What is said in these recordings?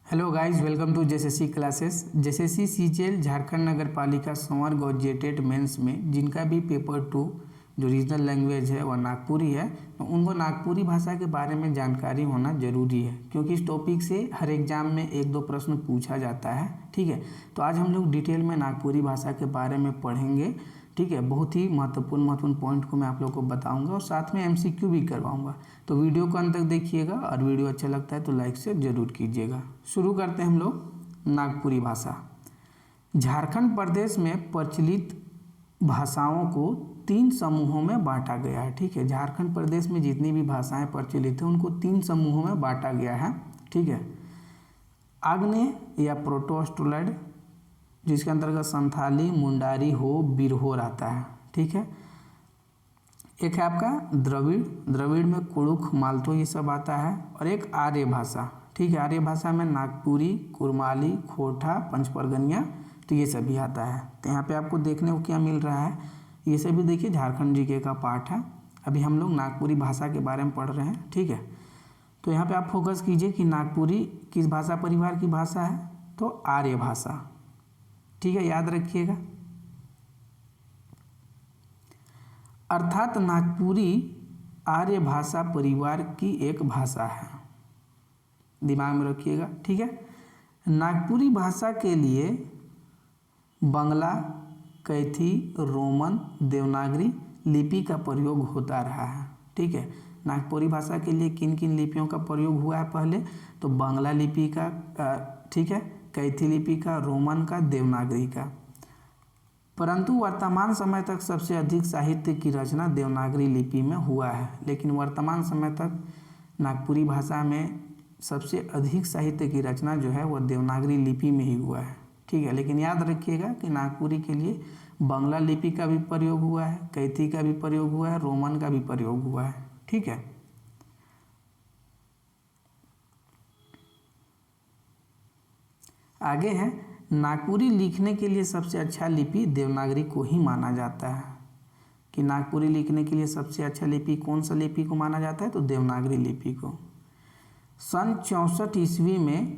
Hello guys, welcome to JSSC classes. JSSC CGL Jharkhand नगर पालिका संवर्ग और जेटेट मेंस में जिनका भी पेपर 2 जो रीजनल लैंग्वेज है वह नागपुरी है, तो उनको नागपुरी भाषा के बारे में जानकारी होना जरूरी है, क्योंकि इस टॉपिक से हर एग्जाम में 1-2 प्रश्न पूछा जाता है। ठीक है, तो आज हम लोग डिटेल में नागपुरी भाषा के बारे में पढ़ेंगे। ठीक है, बहुत ही महत्वपूर्ण पॉइंट को मैं आप लोग को बताऊंगा और साथ में एमसीक्यू भी करवाऊंगा। तो वीडियो को अंत तक देखिएगा और वीडियो अच्छा लगता है तो लाइक से जरूर कीजिएगा। शुरू करते हैं हम लोग नागपुरी भाषा। झारखंड प्रदेश में प्रचलित भाषाओं को 3 समूहों में बांटा गया है। ठीक है, झारखंड प्रदेश में जितनी भी भाषाएं प्रचलित हैं उनको 3 समूहों में बांटा गया है। ठीक है, आग्नेय या प्रोटो-ऑस्ट्रोलॉइड, जिसके अंतर्गत संथाली, मुंडारी, हो, बिरहोर आता है। ठीक है, एक है आपका द्रविड़ में कुड़ुख, मालतो ये सब आता है, और एक आर्य भाषा। ठीक है, आर्य भाषा में नागपुरी, कुरमाली, खोटा, पंचपरगनिया, तो ये सभी आता है। तो यहाँ पे आपको देखने को क्या मिल रहा है, ये सभी देखिए झारखंड जीके का पार्ट है। अभी हम लोग नागपुरी भाषा के बारे में पढ़ रहे हैं। ठीक है, तो यहाँ पे आप फोकस कीजिए कि नागपुरी किस भाषा परिवार की भाषा है, तो आर्य भाषा। ठीक है, याद रखिएगा। अर्थात नागपुरी आर्य भाषा परिवार की एक भाषा है, दिमाग में रखिएगा। ठीक है, नागपुरी भाषा के लिए बंगला, कैथी, रोमन, देवनागरी लिपि का प्रयोग होता रहा है। ठीक है, नागपुरी भाषा के लिए किन किन लिपियों का प्रयोग हुआ है पहले, तो बंगला लिपि का, ठीक है, कैथी लिपि का, रोमन का, देवनागरी का। परंतु वर्तमान समय तक सबसे अधिक साहित्य की रचना देवनागरी लिपि में हुआ है। लेकिन वर्तमान समय तक नागपुरी भाषा में सबसे अधिक साहित्य की रचना जो है वह देवनागरी लिपि में ही हुआ है। ठीक है, लेकिन याद रखिएगा कि नागपुरी के लिए बंगला लिपि का भी प्रयोग हुआ है, कैथी का भी प्रयोग हुआ है, रोमन का भी प्रयोग हुआ है। ठीक है, आगे है नागपुरी लिखने के लिए सबसे अच्छा लिपि देवनागरी को ही माना जाता है। कि नागपुरी लिखने के लिए सबसे अच्छा लिपि कौन सा लिपि को माना जाता है, तो देवनागरी लिपि को। सन 64 ईस्वी में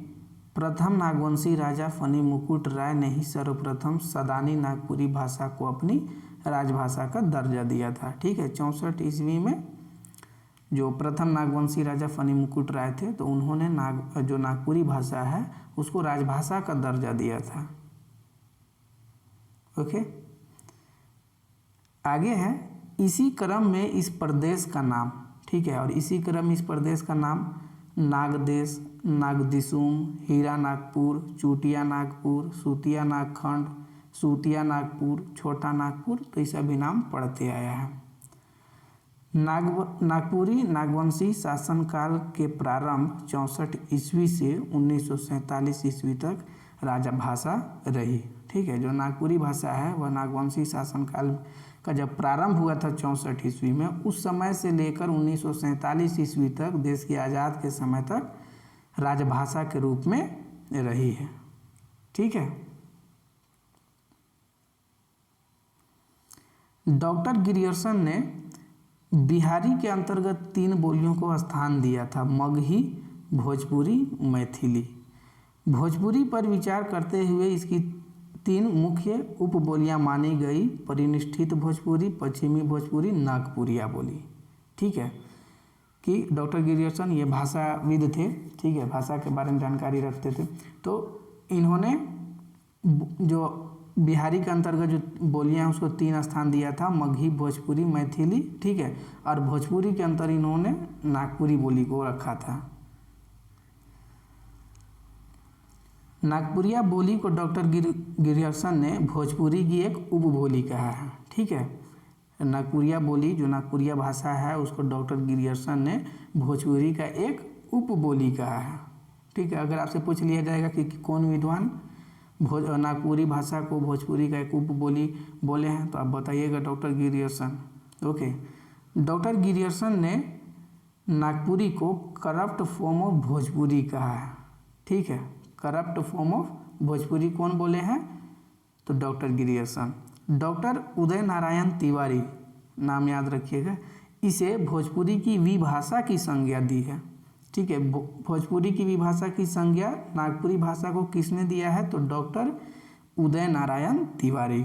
प्रथम नागवंशी राजा फनी मुकुट राय ने ही सर्वप्रथम सदानी नागपुरी भाषा को अपनी राजभाषा का दर्जा दिया था। ठीक है, 64 ईस्वी में जो प्रथम नागवंशी राजा फनी मुकुट राय थे, तो उन्होंने जो नागपुरी भाषा है उसको राजभाषा का दर्जा दिया था। ओके, आगे है इसी क्रम में इस प्रदेश का नाम, ठीक है, और इसी क्रम में इस प्रदेश का नाम नागदेश, नागदिसुम, हीरा नागपुर, चूटिया नागपुर, सूतिया नागखंड, सूतिया नागपुर, छोटा नागपुर, तो ये सभी नाम पढ़ते आया है। नागपुरी नागवंशी शासनकाल के प्रारंभ 64 ईस्वी से 1947 ईस्वी तक राजभाषा रही। ठीक है, जो नागपुरी भाषा है वह नागवंशी शासनकाल का जब प्रारंभ हुआ था 64 ईस्वी में, उस समय से लेकर 1947 ईस्वी तक, देश के आज़ाद के समय तक राजभाषा के रूप में रही है। ठीक है, डॉक्टर गिरियर्सन ने बिहारी के अंतर्गत 3 बोलियों को स्थान दिया था, मगही, भोजपुरी, मैथिली। भोजपुरी पर विचार करते हुए इसकी 3 मुख्य उपबोलियां मानी गई, परिनिष्ठित भोजपुरी, पश्चिमी भोजपुरी, नागपुरिया बोली। ठीक है, कि डॉक्टर गिरियर्सन ये भाषाविद थे। ठीक है, भाषा के बारे में जानकारी रखते थे, तो इन्होंने जो बिहारी के अंतर्गत जो बोलियां हैं उसको 3 स्थान दिया था, मगही, भोजपुरी, मैथिली। ठीक है, और भोजपुरी के अंतर इन्होंने नागपुरी बोली को रखा था। नागपुरिया बोली को डॉक्टर गिरियर्सन ने भोजपुरी की एक उपबोली कहा है। ठीक है, नागपुरिया बोली जो नागपुरिया भाषा है उसको डॉक्टर गिरियर्सन ने भोजपुरी का एक उपबोली कहा है। ठीक है, अगर आपसे पूछ लिया जाएगा कि कौन विद्वान नागपुरी भाषा को भोजपुरी का एक उपबोली बोले हैं, तो आप बताइएगा doctor Grierson. Okay, doctor Grierson ने नागपुरी को करप्ट फॉर्म ऑफ भोजपुरी कहा है। ठीक है, करप्ट फॉर्म ऑफ भोजपुरी कौन बोले हैं, तो doctor Grierson. Doctor Uday Narayan Tiwari, नाम याद रखिएगा, इसे भोजपुरी की विभाषा की संज्ञा दी है। ठीक है। भोजपुरी की विभाषा की संज्ञा नागपुरी भाषा को किसने दिया है? तो डॉक्टर उदय नारायण तिवारी।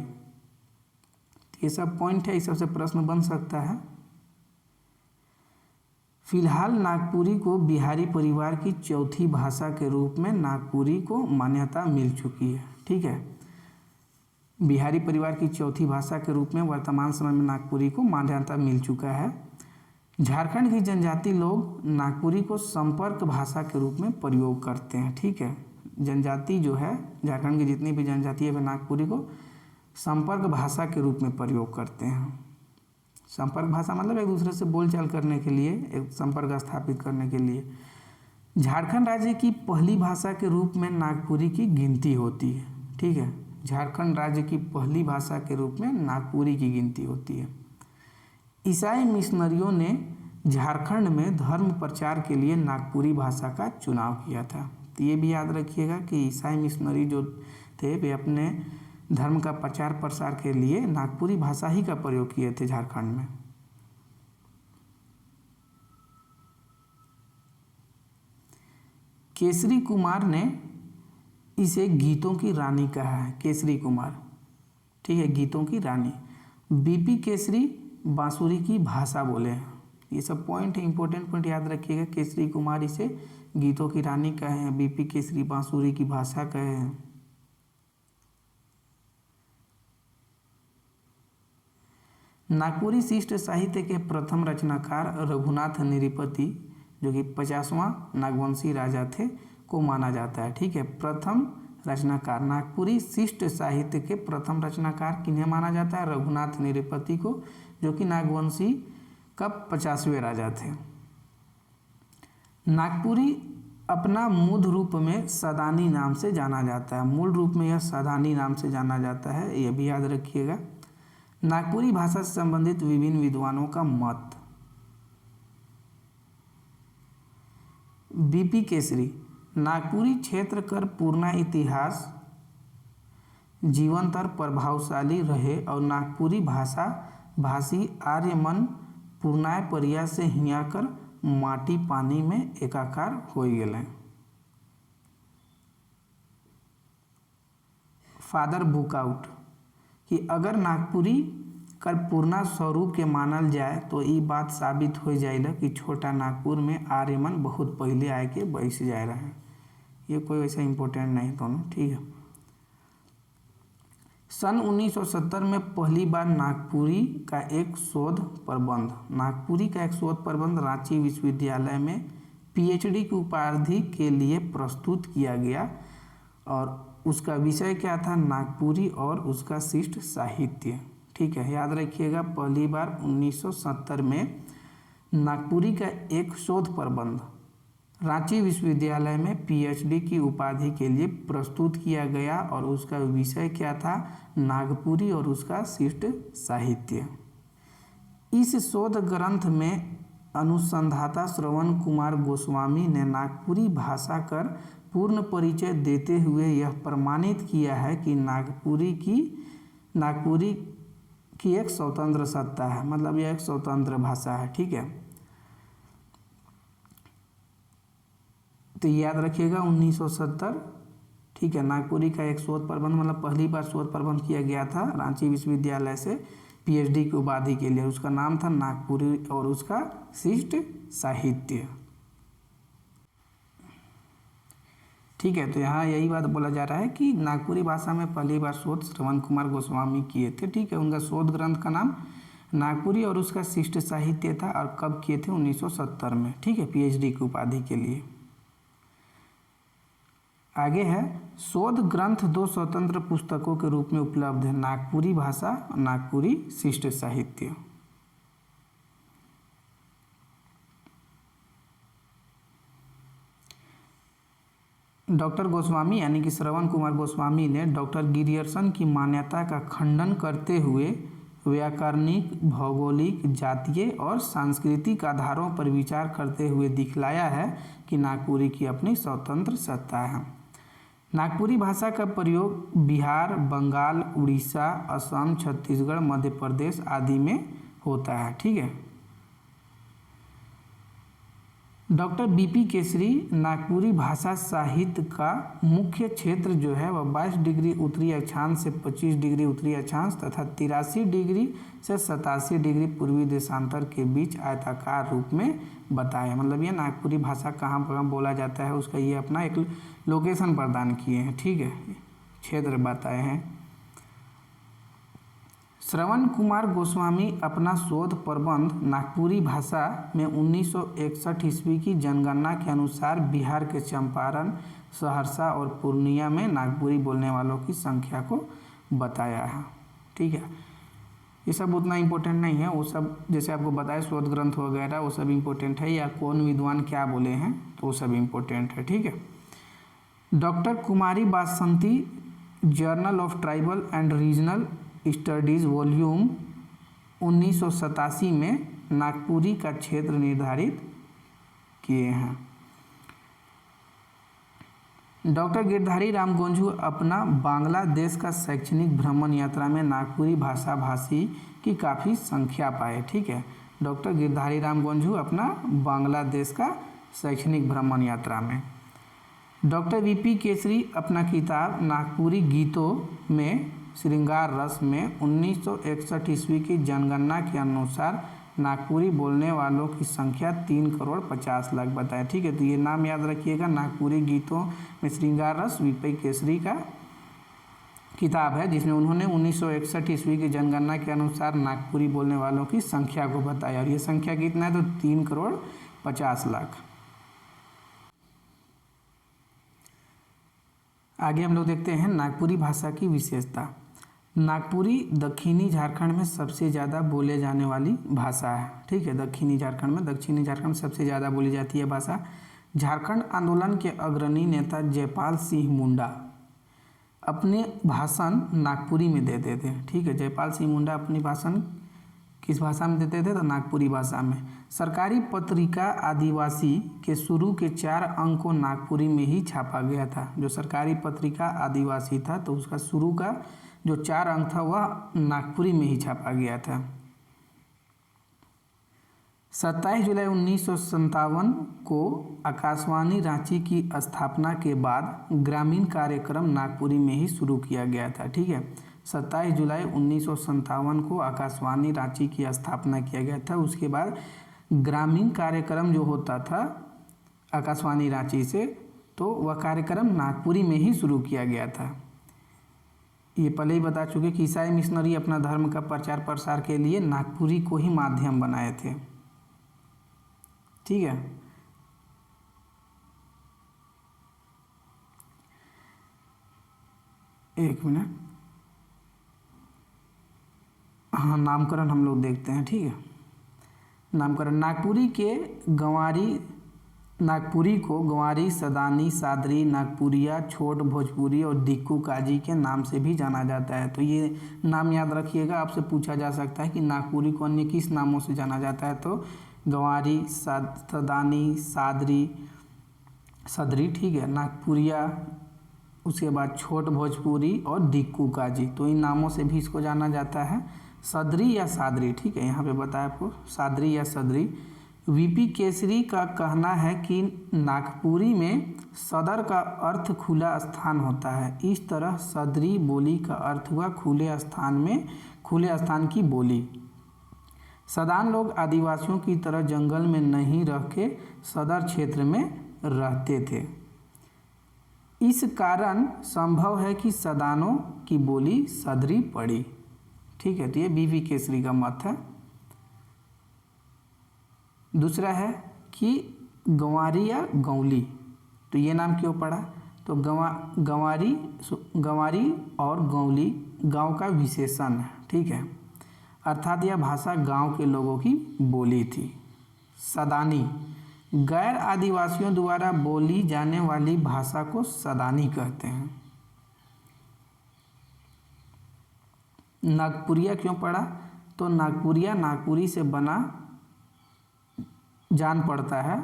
ये सब पॉइंट है, इस सबसे प्रश्न बन सकता है। फिलहाल नागपुरी को बिहारी परिवार की चौथी भाषा के रूप में नागपुरी को मान्यता मिल चुकी है। ठीक है, बिहारी परिवार की चौथी भाषा के रूप में वर्तमान समय में नागपुरी को मान्यता मिल चुका है। झारखंड की जनजाति लोग नागपुरी को संपर्क भाषा के रूप में प्रयोग करते हैं। ठीक है, जनजाति जो है, झारखंड की जितनी भी जनजाति है वे नागपुरी को संपर्क भाषा के रूप में प्रयोग करते हैं। संपर्क भाषा मतलब एक दूसरे से बोलचाल करने के लिए, एक संपर्क स्थापित करने के लिए। झारखंड राज्य की पहली भाषा के रूप में नागपुरी की गिनती होती है। ठीक है, झारखंड राज्य की पहली भाषा के रूप में नागपुरी की गिनती होती है। ईसाई मिशनरियों ने झारखंड में धर्म प्रचार के लिए नागपुरी भाषा का चुनाव किया था। तो ये भी याद रखिएगा कि ईसाई मिशनरी जो थे वे अपने धर्म का प्रचार प्रसार के लिए नागपुरी भाषा ही का प्रयोग किए थे झारखंड में। केसरी कुमार ने इसे गीतों की रानी कहा है। केसरी कुमार, ठीक है, गीतों की रानी। बीपी केसरी बांसुरी की भाषा बोले हैं। ये सब पॉइंट है, इंपॉर्टेंट पॉइंट याद रखिएगा। केसरी कुमार इसे गीतों की रानी कहे हैं, बीपी केसरी बांसुरी की भाषा कहे हैं। नागपुरी शिष्ट साहित्य के प्रथम रचनाकार रघुनाथ निरिपति, जो कि 50वां नागवंशी राजा थे, को माना जाता है। ठीक है, प्रथम रचनाकार नागपुरी शिष्ट साहित्य के प्रथम रचनाकार किन्हें माना जाता है? रघुनाथ निरिपति को, जो कि नागवंशी का 50वें राजा थे। नागपुरी अपना मूल रूप में सदानी नाम से जाना जाता है। मूल रूप में यह सदानी नाम से जाना जाता है, यह भी याद रखिएगा। नागपुरी भाषा से संबंधित विभिन्न विद्वानों का मत। बीपी केसरी, नागपुरी क्षेत्र कर पूर्णा इतिहास जीवंत और प्रभावशाली रहे और नागपुरी भाषा भाषी आर्यमन पूर्णाय परिया से हिया कर माटी पानी में एकाकार हो गए। फादर बुकआउट कि अगर नागपुरी कर पूर्णा स्वरूप के मानल जाए तो ये बात साबित हो जाएगा कि छोटा नागपुर में आर्यमन बहुत पहले आए के बस जाए रहे। ये कोई वैसा इम्पोर्टेंट नहीं दोनों, ठीक है। सन 1970 में पहली बार नागपुरी का एक शोध प्रबंध रांची विश्वविद्यालय में पीएचडी की उपाधि के लिए प्रस्तुत किया गया और उसका विषय क्या था? नागपुरी और उसका शिष्ट साहित्य। ठीक है, याद रखिएगा, पहली बार 1970 में नागपुरी का एक शोध प्रबंध रांची विश्वविद्यालय में पीएचडी की उपाधि के लिए प्रस्तुत किया गया और उसका विषय क्या था? नागपुरी और उसका शिष्ट साहित्य। इस शोध ग्रंथ में अनुसंधाता श्रवण कुमार गोस्वामी ने नागपुरी भाषा कर पूर्ण परिचय देते हुए यह प्रमाणित किया है कि नागपुरी की एक स्वतंत्र सत्ता है, मतलब यह एक स्वतंत्र भाषा है। ठीक है, तो याद रखिएगा 1970। ठीक है, नागपुरी का एक शोध प्रबंध, मतलब पहली बार शोध प्रबंध किया गया था रांची विश्वविद्यालय से पीएचडी की उपाधि के लिए। उसका नाम था नागपुरी और उसका शिष्ट साहित्य। ठीक है, तो यहाँ यही बात बोला जा रहा है कि नागपुरी भाषा में पहली बार शोध श्रवण कुमार गोस्वामी किए थे। ठीक है, उनका शोध ग्रंथ का नाम नागपुरी और उसका शिष्ट साहित्य था और कब किए थे? 1970 में। ठीक है, पीएचडी की उपाधि के लिए। आगे है, शोध ग्रंथ दो स्वतंत्र पुस्तकों के रूप में उपलब्ध है, नागपुरी भाषा और नागपुरी शिष्ट साहित्य। डॉक्टर गोस्वामी यानी कि श्रवण कुमार गोस्वामी ने डॉक्टर गिरियर्सन की मान्यता का खंडन करते हुए व्याकरणिक, भौगोलिक, जातीय और सांस्कृतिक आधारों पर विचार करते हुए दिखलाया है कि नागपुरी की अपनी स्वतंत्र सत्ता है। नागपुरी भाषा का प्रयोग बिहार, बंगाल, उड़ीसा, असम, छत्तीसगढ़, मध्य प्रदेश आदि में होता है। ठीक है, डॉक्टर बीपी केसरी नागपुरी भाषा साहित्य का मुख्य क्षेत्र जो है वह 22 डिग्री उत्तरी अक्षांश से 25 डिग्री उत्तरी अक्षांश तथा 83 डिग्री से 87 डिग्री पूर्वी देशांतर के बीच आयताकार रूप में बताया। मतलब ये नागपुरी भाषा कहाँ कहाँ बोला जाता है उसका ये अपना एक लोकेशन प्रदान किए हैं, ठीक है, क्षेत्र बताए हैं। श्रवण कुमार गोस्वामी अपना शोध प्रबंध नागपुरी भाषा में 1961 ईस्वी की जनगणना के अनुसार बिहार के चंपारण, सहरसा और पूर्णिया में नागपुरी बोलने वालों की संख्या को बताया है, ठीक है। ये सब उतना इम्पोर्टेंट नहीं है, वो सब जैसे आपको बताया शोध ग्रंथ वगैरह वो सब इम्पोर्टेंट है, या कौन विद्वान क्या बोले हैं तो वो सब इम्पोर्टेंट है, ठीक है। Doctor Kumari Basanti journal of tribal and regional studies volume 1987 में नागपुरी का क्षेत्र निर्धारित किए हैं। डॉक्टर गिरधारी राम गोंझू अपना बांग्लादेश का शैक्षणिक भ्रमण यात्रा में नागपुरी भाषा भाषी की काफ़ी संख्या पाए, ठीक है। डॉक्टर गिरधारी राम गोंझू अपना बांग्लादेश का शैक्षणिक भ्रमण यात्रा में। डॉक्टर वीपी केसरी अपना किताब नागपुरी गीतों में श्रृंगार रस में 1961 ईस्वी की जनगणना के अनुसार नागपुरी बोलने वालों की संख्या 3,50,00,000 बताए, ठीक है। तो ये नाम याद रखिएगा, नागपुरी गीतों में श्रृंगार रस वीपी केसरी का किताब है जिसमें उन्होंने 1961 ईस्वी की जनगणना के अनुसार नागपुरी बोलने वालों की संख्या को बताया, और ये संख्या कितना है तो 3,50,00,000। आगे हम लोग देखते हैं नागपुरी भाषा की विशेषता। नागपुरी दक्षिणी झारखंड में सबसे ज़्यादा बोले जाने वाली भाषा है, ठीक है। दक्षिणी झारखंड में सबसे ज़्यादा बोली जाती है भाषा। झारखंड आंदोलन के अग्रणी नेता जयपाल सिंह मुंडा अपने भाषण नागपुरी में देते थे, ठीक है। जयपाल सिंह मुंडा अपनी भाषण किस भाषा में देते थे तो नागपुरी भाषा में। सरकारी पत्रिका आदिवासी के शुरू के 4 अंक को नागपुरी में ही छापा गया था। जो सरकारी पत्रिका आदिवासी था तो उसका शुरू का जो 4 अंक था वह नागपुरी में ही छापा गया था। 27 जुलाई 1957 को आकाशवाणी रांची की स्थापना के बाद ग्रामीण कार्यक्रम नागपुरी में ही शुरू किया गया था, ठीक है। 27 जुलाई 1957 को आकाशवाणी रांची की स्थापना किया गया था। उसके बाद ग्रामीण कार्यक्रम जो होता था आकाशवाणी रांची से तो वह कार्यक्रम नागपुरी में ही शुरू किया गया था। ये पहले ही बता चुके कि ईसाई मिशनरी अपना धर्म का प्रचार प्रसार के लिए नागपुरी को ही माध्यम बनाए थे, ठीक है। एक मिनट, हाँ नामकरण हम लोग देखते हैं, ठीक है। नामकरण नागपुरी को गंवारी, सदानी, सादरी, नागपुरिया, छोट भोजपुरी और दिक्कू काजी के नाम से भी जाना जाता है। तो ये नाम याद रखिएगा, आपसे पूछा जा सकता है कि नागपुरी को अन्य किस नामों से जाना जाता है तो गंवारी, सदानी, सदरी, ठीक है, नागपुरिया, उसके बाद छोट भोजपुरी और दिक्कू काजी, तो इन नामों से भी इसको जाना जाता है। सदरी या सादरी, ठीक है, यहाँ पे बताया आपको सादरी या सदरी। वीपी केसरी का कहना है कि नागपुरी में सदर का अर्थ खुला स्थान होता है। इस तरह सदरी बोली का अर्थ हुआ खुले स्थान की बोली। सदान लोग आदिवासियों की तरह जंगल में नहीं रह के सदर क्षेत्र में रहते थे। इस कारण संभव है कि सदानों की बोली सदरी पड़ी, ठीक है। तो ये वीपी केसरी का मत है। दूसरा है कि गंवारी या गौली, तो ये नाम क्यों पड़ा तो गंवारी और गौली गांव का विशेषण है, ठीक है, अर्थात यह भाषा गांव के लोगों की बोली थी। सदानी, गैर आदिवासियों द्वारा बोली जाने वाली भाषा को सदानी कहते हैं। नागपुरिया क्यों पड़ा तो नागपुरिया नागपुरी से बना जान पड़ता है।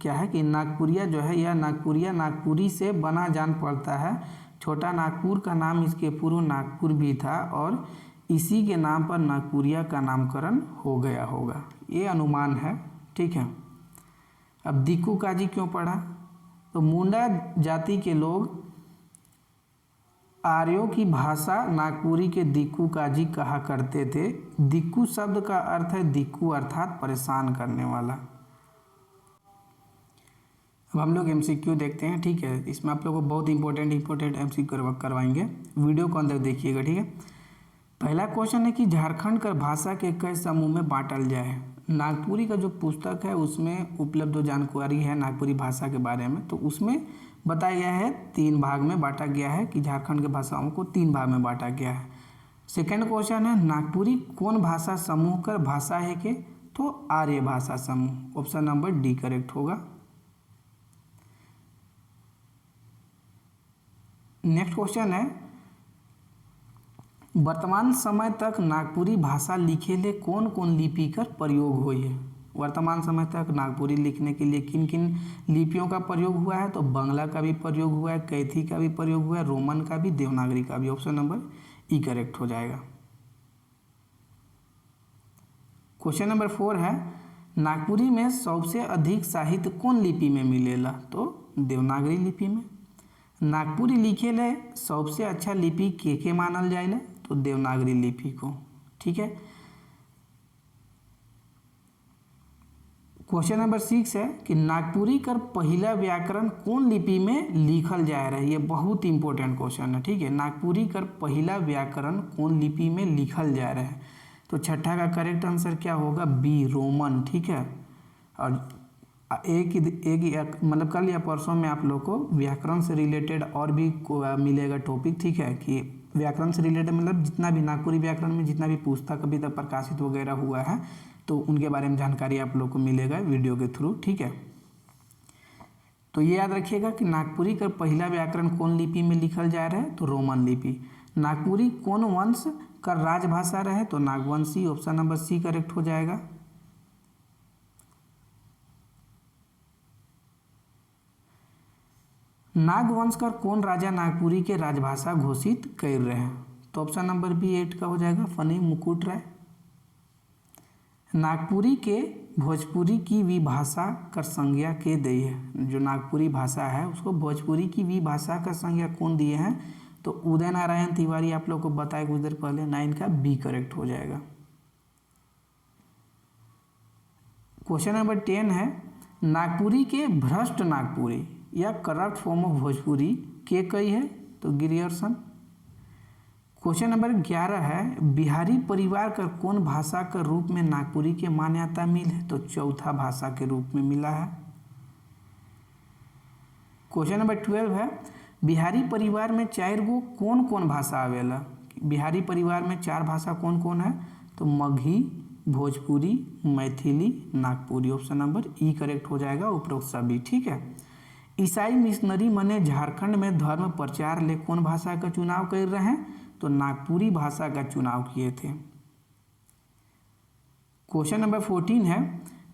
क्या है कि नागपुरिया जो है यह नागपुरिया नागपुरी से बना जान पड़ता है। छोटा नागपुर का नाम इसके पूर्व नागपुर भी था और इसी के नाम पर नागपुरिया का नामकरण हो गया होगा, ये अनुमान है, ठीक है। अब दिक्कू काजी क्यों पढ़ा? तो मुंडा जाति के लोग आर्यों की भाषा नागपुरी के दिक्कू काजी कहा करते थे। दिक्कू शब्द का अर्थ है दिक्कू अर्थात परेशान करने वाला। अब हम लोग एमसीक्यू देखते हैं, ठीक है। इसमें आप लोगों को बहुत इंपॉर्टेंट एमसीक्यू करवाएंगे, वीडियो को अंदर देखिएगा, ठीक है। पहला क्वेश्चन है कि झारखंड का भाषा के कई समूह में बांटल जाए। नागपुरी का जो पुस्तक है उसमें उपलब्ध जो जानकारी है नागपुरी भाषा के बारे में, तो उसमें बताया गया है 3 भाग में बांटा गया है कि झारखंड के भाषाओं को 3 भाग में बांटा गया है। सेकंड क्वेश्चन है नागपुरी कौन भाषा समूह कर भाषा है के? तो आर्य भाषा समूह, ऑप्शन नंबर डी करेक्ट होगा। नेक्स्ट क्वेश्चन है वर्तमान समय तक नागपुरी भाषा लिखे ले कौन कौन लिपि कर प्रयोग हुई है? वर्तमान समय तक नागपुरी लिखने के लिए किन किन लिपियों का प्रयोग हुआ है? तो बांग्ला का भी प्रयोग हुआ है, कैथी का भी प्रयोग हुआ है, रोमन का भी, देवनागरी का भी, ऑप्शन नंबर ई करेक्ट हो जाएगा। क्वेश्चन नंबर 4 है नागपुरी में सबसे अधिक साहित्य कौन लिपि में मिलेला? तो देवनागरी लिपि में। नागपुरी लिखे ले सबसे अच्छा लिपि के मानल जाएला? तो देवनागरी लिपि को, ठीक है। क्वेश्चन नंबर 6 है कि नागपुरी कर पहला व्याकरण कौन लिपि में लिखल जा रहा है? ये बहुत इंपॉर्टेंट क्वेश्चन है, ठीक है। नागपुरी कर पहला व्याकरण कौन लिपि में लिखल जा रहा है? तो छठा का करेक्ट आंसर क्या होगा? बी, रोमन, ठीक है। और एक मतलब कल या परसों में आप लोग को व्याकरण से रिलेटेड और भी मिलेगा टॉपिक, ठीक है, कि व्याकरण से रिलेटेड मतलब जितना भी नागपुरी व्याकरण में जितना भी पुस्तक अभी तक प्रकाशित वगैरह हुआ है तो उनके बारे में जानकारी आप लोग को मिलेगा वीडियो के थ्रू, ठीक है। तो ये याद रखिएगा कि नागपुरी का पहला व्याकरण कौन लिपि में लिखल जा रहा है? तो रोमन लिपि। नागपुरी कौन वंश का राजभाषा रहे? तो नागवंशी, ऑप्शन नंबर सी करेक्ट हो जाएगा। नागवंश का कौन राजा नागपुरी के राजभाषा घोषित कर रहे हैं? तो ऑप्शन नंबर बी 8 का हो जाएगा, फनी मुकुट राय। नागपुरी के भोजपुरी की विभाषा कर संज्ञा के दिए है? जो नागपुरी भाषा है उसको भोजपुरी की विभाषा का संज्ञा कौन दिए हैं? तो उदय नारायण तिवारी आप लोग को बताया कुछ देर पहले, 9 का बी करेक्ट हो जाएगा। क्वेश्चन नंबर 10 है नागपुरी के भ्रष्ट नागपुरी या करप्ट फॉर्म ऑफ भोजपुरी के कई है? तो गिरियर्सन। क्वेश्चन नंबर 11 है बिहारी परिवार का कौन भाषा का रूप में नागपुरी के मान्यता मिल है? तो चौथा भाषा के रूप में मिला है। क्वेश्चन नंबर 12 है बिहारी परिवार में 4 गो कौन कौन भाषा आवेला? बिहारी परिवार में 4 भाषा कौन कौन है? तो मगही, भोजपुरी, मैथिली, नागपुरी, ऑप्शन नंबर ई करेक्ट हो जाएगा उपरोक्त सभी, ठीक है। ईसाई मिशनरी मने झारखंड में धर्म प्रचार ले कौन भाषा का चुनाव कर रहे हैं? तो नागपुरी भाषा का चुनाव किए थे। क्वेश्चन नंबर 14 है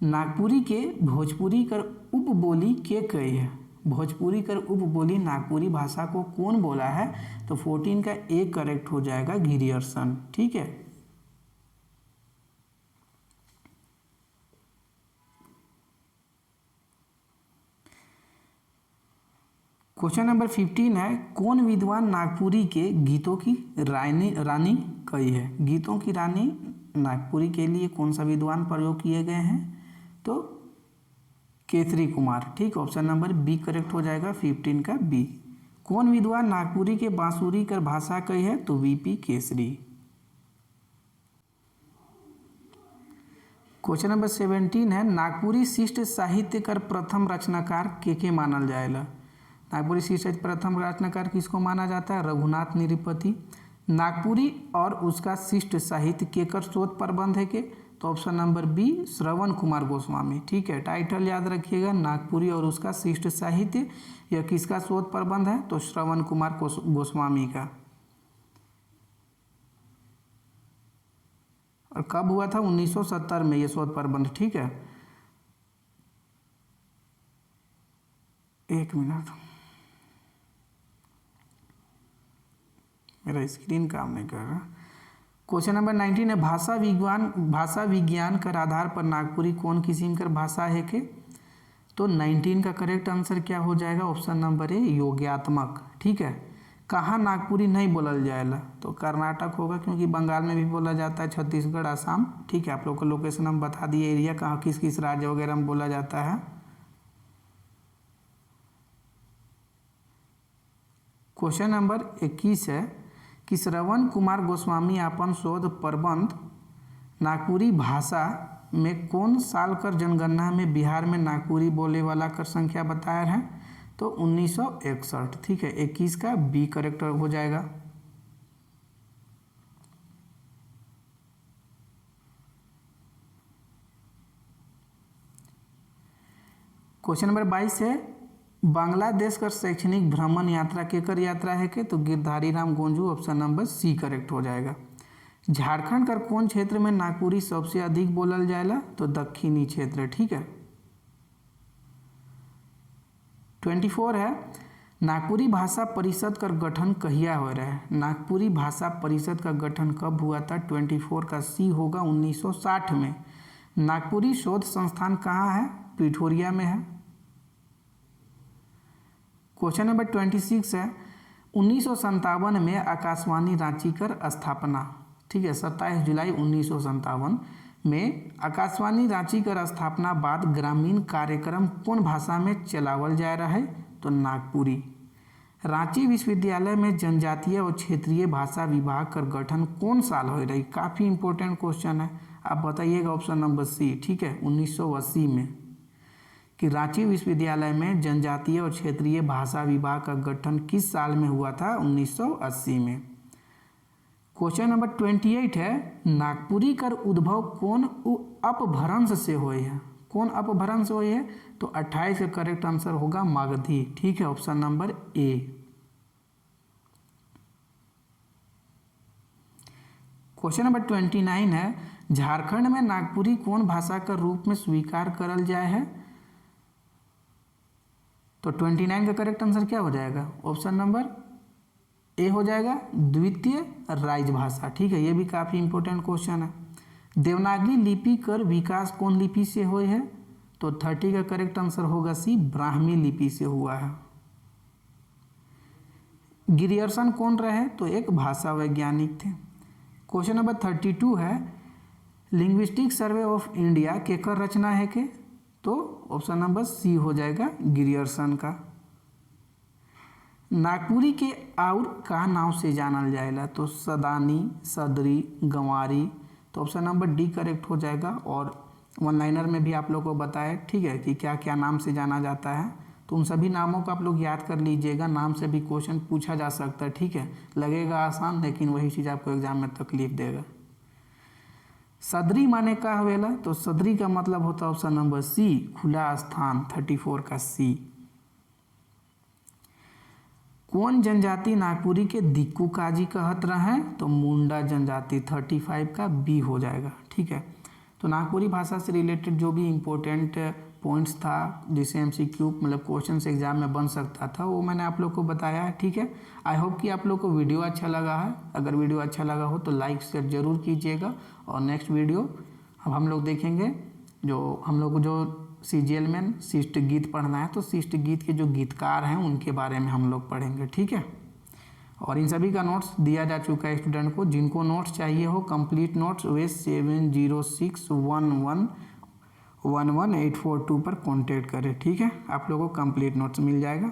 नागपुरी के भोजपुरी कर उपबोली के कई है? भोजपुरी कर उपबोली नागपुरी भाषा को कौन बोला है? तो 14 का ए करेक्ट हो जाएगा, गिरियर्सन, ठीक है। क्वेश्चन नंबर 15 है कौन विद्वान नागपुरी के गीतों की रानी कही है? गीतों की रानी नागपुरी के लिए कौन सा विद्वान प्रयोग किए गए हैं? तो केसरी कुमार, ठीक, ऑप्शन नंबर बी करेक्ट हो जाएगा, 15 का बी। कौन विद्वान नागपुरी के बांसुरी कर भाषा कही है? तो वीपी केसरी। क्वेश्चन नंबर 17 है नागपुरी शिष्ट साहित्य कर प्रथम रचनाकार के मानल जाएगा? नागपुरी शिष्ट प्रथम रचनाकार किसको माना जाता है? रघुनाथ निरुपति। नागपुरी और उसका शिष्ट साहित्य केकर शोध प्रबंध है के? तो option number B Shravan Kumar Goswami, ठीक है। टाइटल याद रखिएगा नागपुरी और उसका शिष्ट साहित्य, यह किसका शोध प्रबंध है? तो श्रवण कुमार गोस्वामी का। और कब हुआ था? 1970 में ये शोध प्रबंध, ठीक है। एक मिनट, मेरा स्क्रीन काम नहीं कर रहा। क्वेश्चन नंबर 19 है भाषा विज्ञान कर आधार पर नागपुरी कौन किस्म कर भाषा है के? तो 19 का करेक्ट आंसर क्या हो जाएगा? ऑप्शन नंबर ए योग्यात्मक। ठीक है। कहाँ नागपुरी नहीं बोलल जाएगा? तो कर्नाटक होगा, क्योंकि बंगाल में भी बोला जाता है, छत्तीसगढ़, आसाम। ठीक है, आप लोग को लोकेशन हम बता दिए, एरिया कहाँ किस किस राज्य वगैरह में बोला जाता है। क्वेश्चन नंबर 21 है कि श्रवण कुमार गोस्वामी अपन शोध प्रबंध नागपुरी भाषा में कौन साल कर जनगणना में बिहार में नागपुरी बोले वाला कर संख्या बताया है? तो 1961। ठीक है, 21 का बी करेक्ट हो जाएगा। क्वेश्चन नंबर 22 है बांग्लादेश का शैक्षणिक भ्रमण यात्रा केकर यात्रा है के? तो Girdhari Ram Gonju, option number C correct हो जाएगा। झारखंड का कौन क्षेत्र में नागपुरी सबसे अधिक बोलल जाएगा? तो दक्षिणी क्षेत्र। ठीक है। 24 है नागपुरी भाषा परिषद का गठन कहिया हो रहा है? नागपुरी भाषा परिषद का गठन कब हुआ था? 24 का सी होगा 1960 में। नागपुरी शोध संस्थान कहाँ है? प्रिटोरिया में है। क्वेश्चन नंबर 26 है 1957 में आकाशवाणी रांची कर स्थापना। ठीक है, 27 जुलाई 1957 में आकाशवाणी रांची कर स्थापना बाद ग्रामीण कार्यक्रम कौन भाषा में चलावल जा रहा है? तो नागपुरी। रांची विश्वविद्यालय में जनजातीय और क्षेत्रीय भाषा विभाग का गठन कौन साल हो रही? काफ़ी इंपॉर्टेंट क्वेश्चन है, आप बताइएगा। Option number C. ठीक है, 1980 में कि रांची विश्वविद्यालय में जनजातीय और क्षेत्रीय भाषा विभाग का गठन किस साल में हुआ था? 1980 में। क्वेश्चन नंबर 28 है नागपुरी कर उद्भव कौन अपभ्रंश से हुए है? कौन अपभ्रंश हुए है? तो 28 का करेक्ट आंसर होगा मगधी। ठीक है, ऑप्शन नंबर ए। क्वेश्चन नंबर 29 है झारखंड में नागपुरी कौन भाषा का रूप में स्वीकार करल जाए है? तो 29 का करेक्ट आंसर क्या हो जाएगा? ऑप्शन नंबर ए हो जाएगा, द्वितीय राजभाषा। ठीक है, ये भी काफ़ी इंपॉर्टेंट क्वेश्चन है। देवनागरी लिपि कर विकास कौन लिपि से हुए है? तो 30 का करेक्ट आंसर होगा सी, ब्राह्मी लिपि से हुआ है। गिरियर्सन कौन रहे? तो एक भाषा वैज्ञानिक थे। क्वेश्चन नंबर 32 है लिंग्विस्टिक सर्वे ऑफ इंडिया केकर रचना है के? तो ऑप्शन नंबर सी हो जाएगा, गिरियर्सन का। नागपुरी के और का नाम से जानल जाएगा? तो सदानी, सदरी, गंवारी। तो ऑप्शन नंबर डी करेक्ट हो जाएगा। और वन लाइनर में भी आप लोग को बताया, ठीक है, कि क्या क्या नाम से जाना जाता है। तो उन सभी नामों को आप लोग याद कर लीजिएगा, नाम से भी क्वेश्चन पूछा जा सकता है। ठीक है, लगेगा आसान, लेकिन वही चीज़ आपको एग्जाम में तकलीफ देगा। सदरी माने का हवेला? तो सदरी का मतलब होता है ऑप्शन नंबर सी, खुला स्थान। 34 का सी। कौन जनजाति नागपुरी के दिक्कू काजी कहत रहे? तो मुंडा जनजाति। 35 का बी हो जाएगा। ठीक है, तो नागपुरी भाषा से रिलेटेड जो भी इम्पोर्टेंट पॉइंट्स था जिसे एमसीक्यू मतलब क्वेश्चन एग्जाम में बन सकता था, वो मैंने आप लोग को बताया है। ठीक है, आई होप कि आप लोग को वीडियो अच्छा लगा है। अगर वीडियो अच्छा लगा हो तो लाइक शेयर जरूर कीजिएगा। और नेक्स्ट वीडियो अब हम लोग देखेंगे, जो हम लोग को जो सीजीएल में शिष्ट गीत पढ़ना है, तो शिष्ट गीत के जो गीतकार हैं उनके बारे में हम लोग पढ़ेंगे। ठीक है, और इन सभी का नोट्स दिया जा चुका है स्टूडेंट को। जिनको नोट्स चाहिए हो कंप्लीट नोट्स, वे 7061111842 पर कांटेक्ट करें। ठीक है, आप लोगों को कंप्लीट नोट्स मिल जाएगा।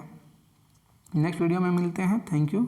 नेक्स्ट वीडियो में मिलते हैं। Thank you.